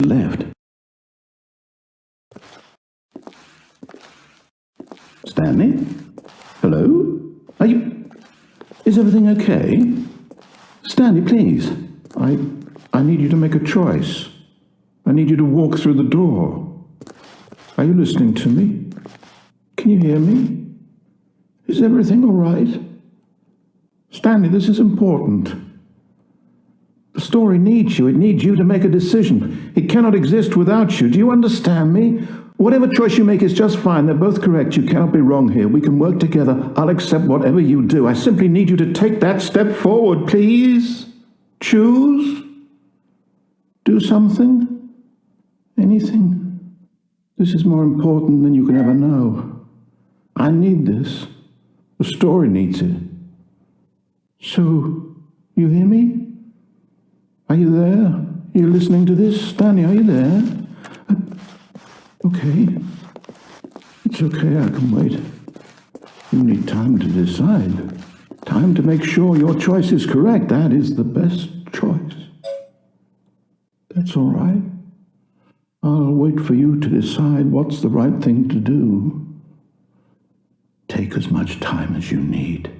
left. Stanley? Hello? Are you... Is everything okay? Stanley, please. I need you to make a choice. I need you to walk through the door. Are you listening to me? Can you hear me? Is everything all right? Stanley, this is important. The story needs you. It needs you to make a decision. It cannot exist without you. Do you understand me? Whatever choice you make is just fine. They're both correct. You cannot be wrong here. We can work together. I'll accept whatever you do. I simply need you to take that step forward, please. Choose. Do something. Anything. This is more important than you can ever know. I need this. The story needs it. So, you hear me? Are you there? Are you listening to this? Stanley, are you there? Okay. It's okay, I can wait. You need time to decide. Time to make sure your choice is correct. That is the best choice. That's all right. I'll wait for you to decide what's the right thing to do. Take as much time as you need.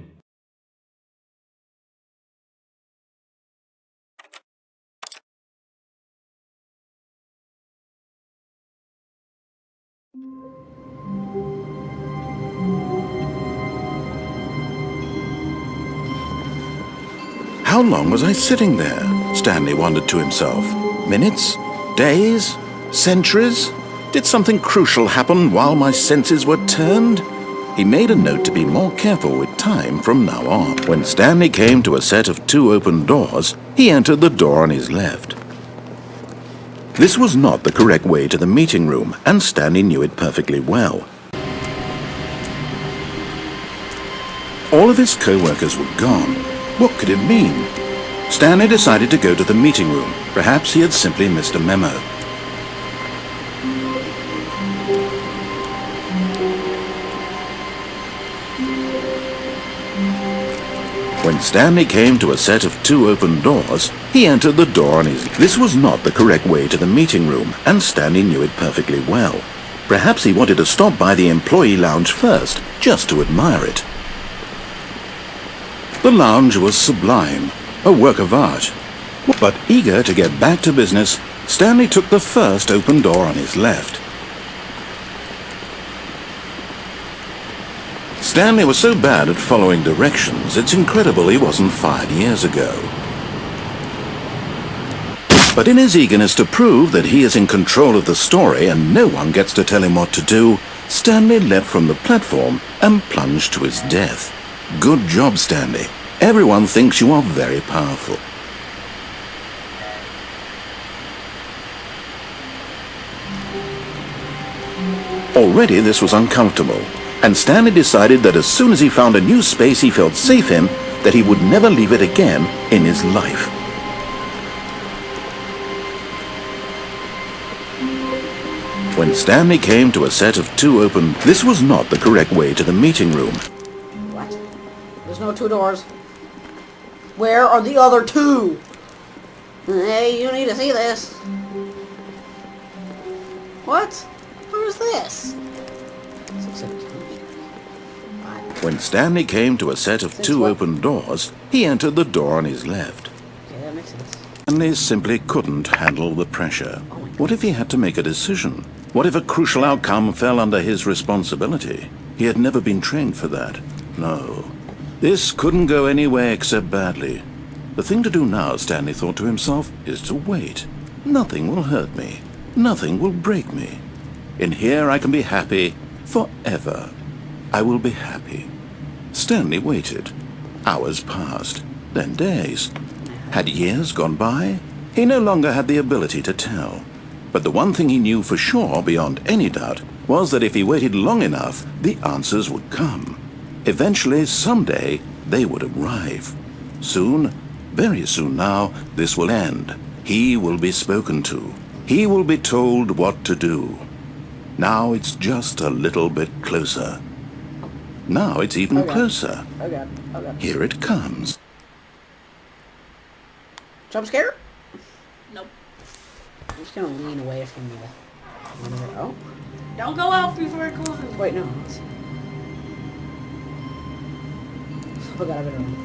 How long was I sitting there? Stanley wondered to himself. Minutes? Days? Centuries? Did something crucial happen while my senses were turned? He made a note to be more careful with time from now on. When Stanley came to a set of 2 open doors, he entered the door on his left. This was not the correct way to the meeting room, and Stanley knew it perfectly well. All of his co-workers were gone. What could it mean? Stanley decided to go to the meeting room. Perhaps he had simply missed a memo. When Stanley came to a set of 2 open doors, he entered the door on his... This was not the correct way to the meeting room, and Stanley knew it perfectly well. Perhaps he wanted to stop by the employee lounge first, just to admire it. The lounge was sublime, a work of art. But eager to get back to business, Stanley took the first open door on his left. Stanley was so bad at following directions, it's incredible he wasn't fired years ago. But in his eagerness to prove that he is in control of the story and no one gets to tell him what to do, Stanley leapt from the platform and plunged to his death. Good job, Stanley. Everyone thinks you are very powerful. Already this was uncomfortable, and Stanley decided that as soon as he found a new space he felt safe in, that he would never leave it again in his life. When Stanley came to a set of 2 open... This was not the correct way to the meeting room. What? There's no 2 doors. Where are the other 2? Hey, you need to see this. What? Who's this? When Stanley came to a set of 2 open doors, he entered the door on his left. Yeah, that makes sense. Stanley simply couldn't handle the pressure. What if he had to make a decision? What if a crucial outcome fell under his responsibility? He had never been trained for that. No. This couldn't go anywhere except badly. The thing to do now, Stanley thought to himself, is to wait. Nothing will hurt me. Nothing will break me. In here I can be happy forever. I will be happy. Stanley waited. Hours passed, then days. Had years gone by? He no longer had the ability to tell. But the one thing he knew for sure, beyond any doubt, was that if he waited long enough, the answers would come. Eventually, someday, they would arrive. Soon, very soon now, this will end. He will be spoken to. He will be told what to do. Now it's just a little bit closer. Now it's even closer. Okay. Here it comes. Jump scare? Nope. I'm just gonna lean away from the... Oh. Don't go out before it closes. Wait, no. Oh god, I better run.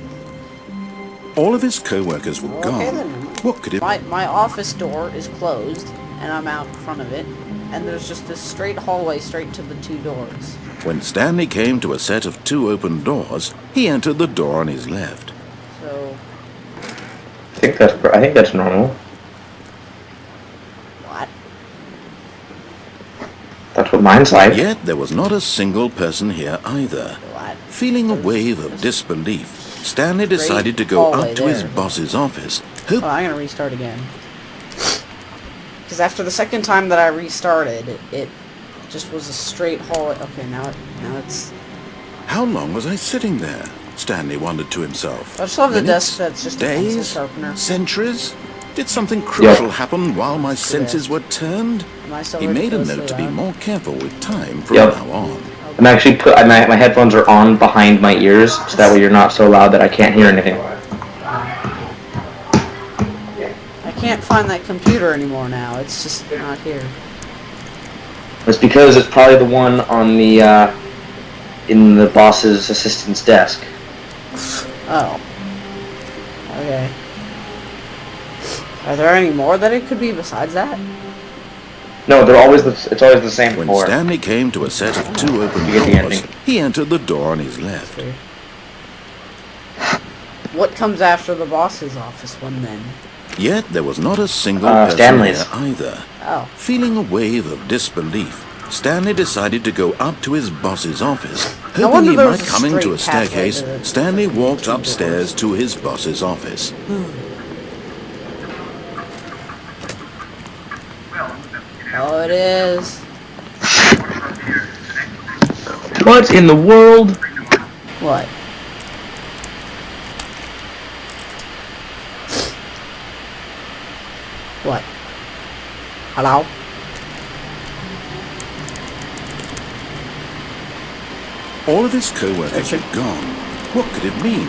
All of his co-workers were Okay, gone. then. What could it... My office door is closed, and I'm out in front of it, and there's just this straight hallway straight to the two doors. When Stanley came to a set of 2 open doors, he entered the door on his left. So... I think that's normal. What? That's what mine's like. Yet there was not a single person here either. What? Feeling a wave of disbelief, Stanley decided to go hallway up to his there. boss's office. Oh, I'm gonna restart again. Because after the second time that I restarted, it just was a straight hallway. Okay, now it's... How long was I sitting there? Stanley wondered to himself. I just love the Minutes? desk that's just a pencil Days? sharpener. Centuries? Did something crucial happen while my senses were turned? Am I still He ready made for a this note to later be on? more careful with time from Yep. now on. I'm actually my headphones are on behind my ears, so that way you're not so loud that I can't hear anything. I can't find that computer anymore now. It's just not here. It's because it's probably the one on the in the boss's assistant's desk. Oh. Okay. Are there any more that it could be besides that? No, it's always the same When floor. Stanley came to a set of 2 open You get the doors, ending. he entered the door on his left. What comes after the boss's office one then? Yet there was not a single person Stanley's. here either. Oh. Feeling a wave of disbelief, Stanley decided to go up to his boss's office. No Hoping wonder he there might was a come into a straight pathway staircase, to the- Stanley walked upstairs to his boss's office. Oh, it is. What in the world? What? What? Hello? All of his co-workers had gone. What could it mean?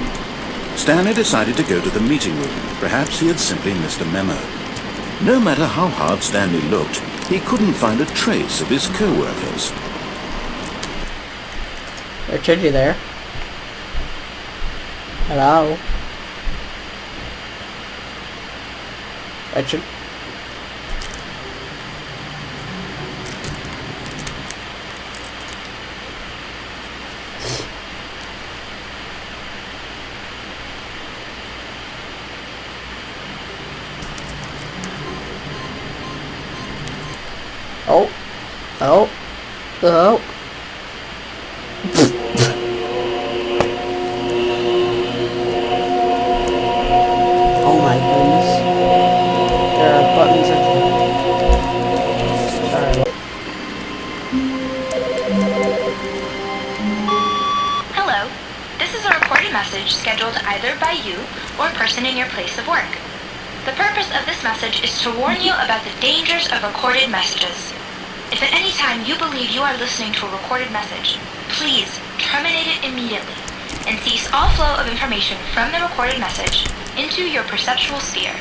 Stanley decided to go to the meeting room. Perhaps he had simply missed a memo. No matter how hard Stanley looked, he couldn't find a trace of his co-workers. Richard, you there? Hello? Richard? Oh. Oh. Oh. Oh my goodness. There are buttons everywhere. Sorry. Hello. This is a recorded message scheduled either by you or a person in your place of work. The purpose of this message is to warn you about the dangers of recorded messages. If at any time you believe you are listening to a recorded message, please terminate it immediately and cease all flow of information from the recorded message into your perceptual sphere.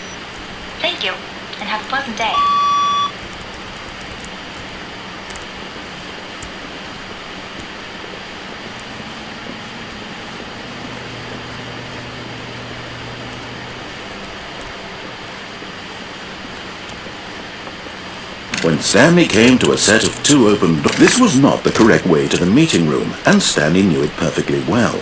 Thank you, and have a pleasant day. When Stanley came to a set of 2 open doors, this was not the correct way to the meeting room, and Stanley knew it perfectly well.